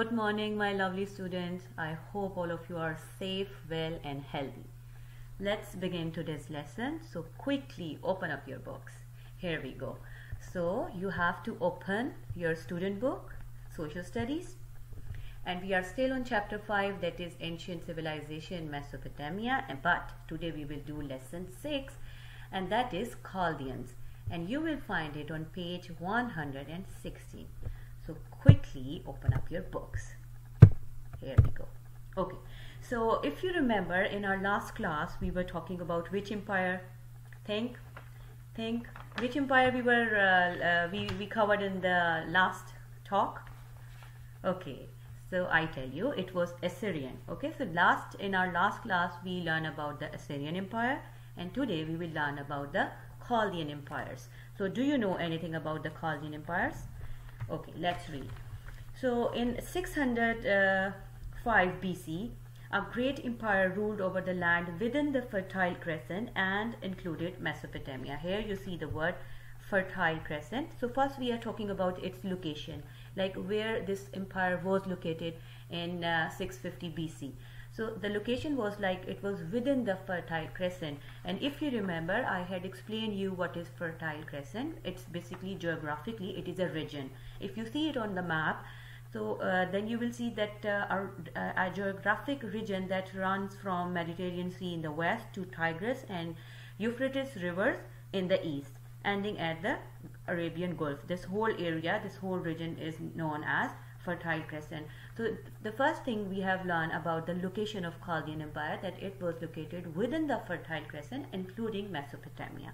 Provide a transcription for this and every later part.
Good morning, my lovely students. I hope all of you are safe, well, and healthy. Let's begin today's lesson. So quickly open up your books. Here we go. So you have to open your student book, Social Studies, and we are still on chapter 5, that is Ancient Civilization in Mesopotamia. But today we will do lesson 6, and that is Chaldeans, and you will find it on page 116. So quickly open up your books. Here we go. Okay, so if you remember, in our last class we were talking about which empire? Think which empire we were we covered in the last talk. Okay, so I tell you, it was Assyrian. Okay, so in our last class we learned about the Assyrian Empire, and today we will learn about the Chaldean empires. So do you know anything about the Chaldean empires? Okay, let's read. So in 605 BC, a great empire ruled over the land within the Fertile Crescent and included Mesopotamia. Here you see the word Fertile Crescent. So first we are talking about its location, like where this empire was located in 650 BC. So the location was like it was within the Fertile Crescent, and if you remember, I had explained you what is Fertile Crescent. It's basically geographically it is a region. If you see it on the map, so then you will see that a geographic region that runs from Mediterranean Sea in the west to Tigris and Euphrates rivers in the east, ending at the Arabian Gulf. This whole area, this whole region is known as Fertile Crescent. So the first thing we have learned about the location of Chaldean Empire, that it was located within the Fertile Crescent, including Mesopotamia.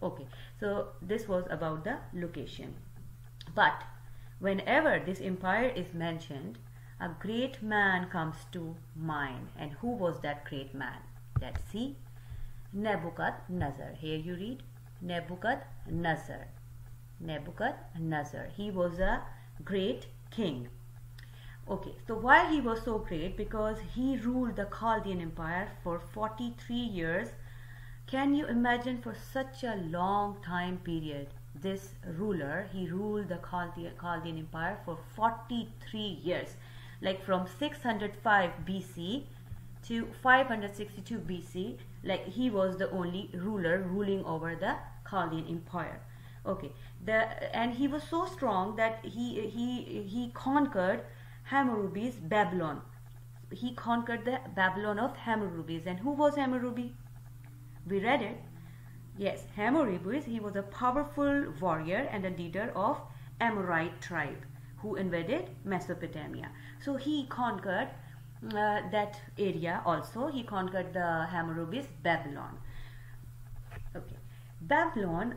Okay, so this was about the location. But whenever this empire is mentioned, a great man comes to mind. And who was that great man? Let's see. Nebuchadnezzar. Here you read Nebuchadnezzar. Nebuchadnezzar. He was a great king. Okay, so why he was so great? Because he ruled the Chaldean Empire for 43 years. Can you imagine, for such a long time period, this ruler, he ruled the Chaldean Empire for 43 years, like from 605 BC to 562 BC, like he was the only ruler ruling over the Chaldean Empire. Okay, and he was so strong that he conquered Hammurabi's Babylon. He conquered the Babylon of Hammurabi. And who was Hammurabi? We read it. Yes, Hammurabi, he was a powerful warrior and a leader of Amorite tribe who invaded Mesopotamia. So he conquered that area also. He conquered the Hammurabi's Babylon. Okay, Babylon,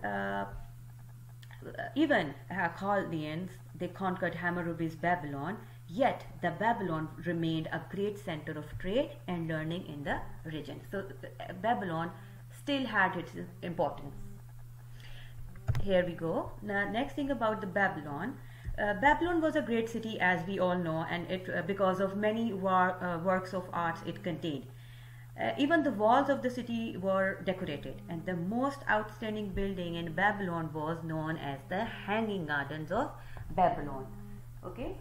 even Chaldeans, they conquered Hammurabi's Babylon, yet the Babylon remained a great center of trade and learning in the region. So Babylon still had its importance. Here we go. Now, next thing about the Babylon. Babylon was a great city, as we all know, and it because of many works of arts it contained. Even the walls of the city were decorated, and the most outstanding building in Babylon was known as the Hanging Gardens of Babylon. Okay,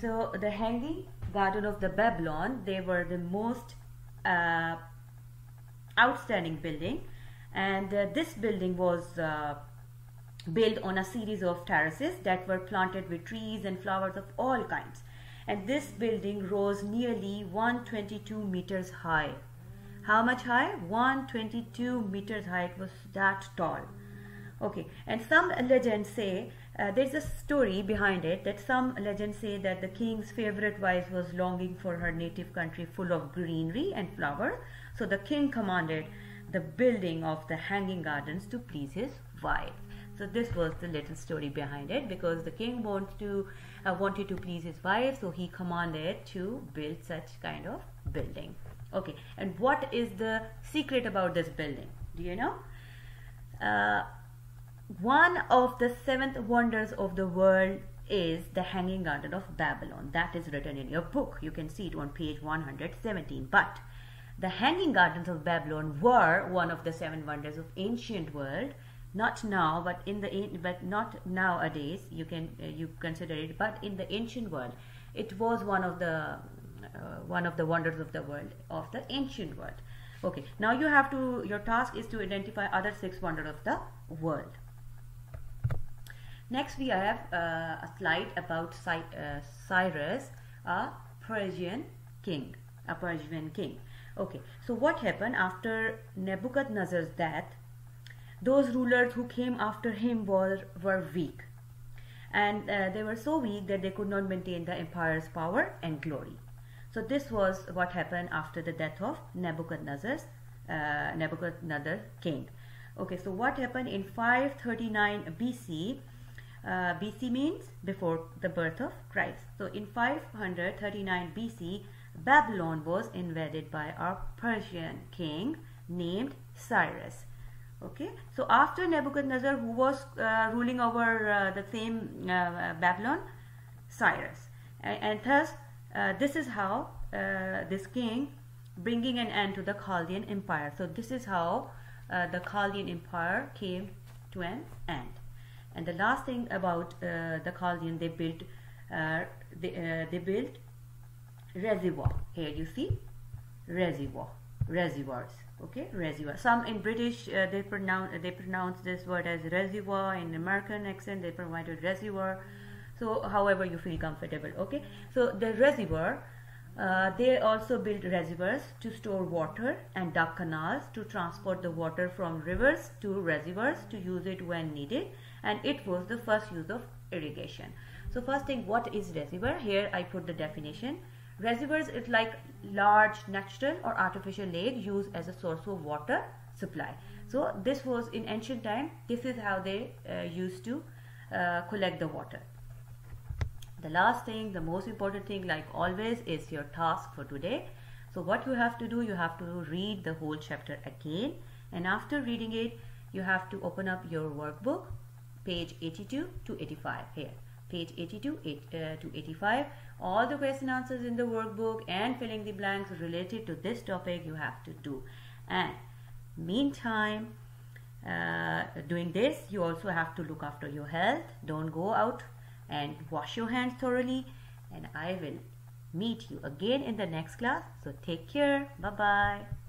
so the Hanging Garden of the Babylon, they were the most outstanding building, and this building was built on a series of terraces that were planted with trees and flowers of all kinds. And this building rose nearly 122 meters high. How much high? 122 meters high. It was that tall. Okay, and some legends say, there's a story behind it, that some legends say that the king's favorite wife was longing for her native country full of greenery and flowers. So the king commanded the building of the Hanging Gardens to please his wife. So this was the little story behind it, because the king wanted to please his wife, so he commanded to build such kind of building. Okay, and what is the secret about this building? Do you know? One of the 7 wonders of the world is the Hanging Garden of Babylon. That is written in your book. You can see it on page 117. But the Hanging Gardens of Babylon were one of the 7 wonders of ancient world not now, but but not nowadays. You can you consider it, but in the ancient world, it was one of the wonders of the world, of the ancient world. Okay, now you have to, your task is to identify other 6 wonders of the world. Next we have a slide about Cyrus, a Persian king. Okay, so what happened after Nebuchadnezzar's death? Those rulers who came after him were weak, and they were so weak that they could not maintain the empire's power and glory. So this was what happened after the death of Nebuchadnezzar king. Okay, so what happened in 539 BC? BC means before the birth of Christ. So in 539 BC, Babylon was invaded by a Persian king named Cyrus. Okay, so after Nebuchadnezzar, who was ruling over the same Babylon? Cyrus. And thus this is how this king bringing an end to the Chaldean Empire. So this is how the Chaldean Empire came to an end. And the last thing about the Chaldean, they built reservoir. Here you see reservoirs. Okay, reservoir. Some in British they pronounce this word as reservoir. In American accent they provided reservoir. So however you feel comfortable. Okay, so the reservoir, they also built reservoirs to store water and dug canals to transport the water from rivers to reservoirs to use it when needed, and it was the first use of irrigation. So first thing, what is reservoir? Here I put the definition. Reservoirs is like large natural or artificial lake used as a source of water supply. So this was in ancient time, this is how they used to collect the water. The last thing, the most important thing, like always, is your task for today. So what you have to do, you have to read the whole chapter again, and after reading it, you have to open up your workbook, page 82 to 85. Here, page 82 to 85. All the question answers in the workbook and filling the blanks related to this topic you have to do. And meantime, doing this, you also have to look after your health. Don't go out, and wash your hands thoroughly, and I will meet you again in the next class. So take care. Bye bye.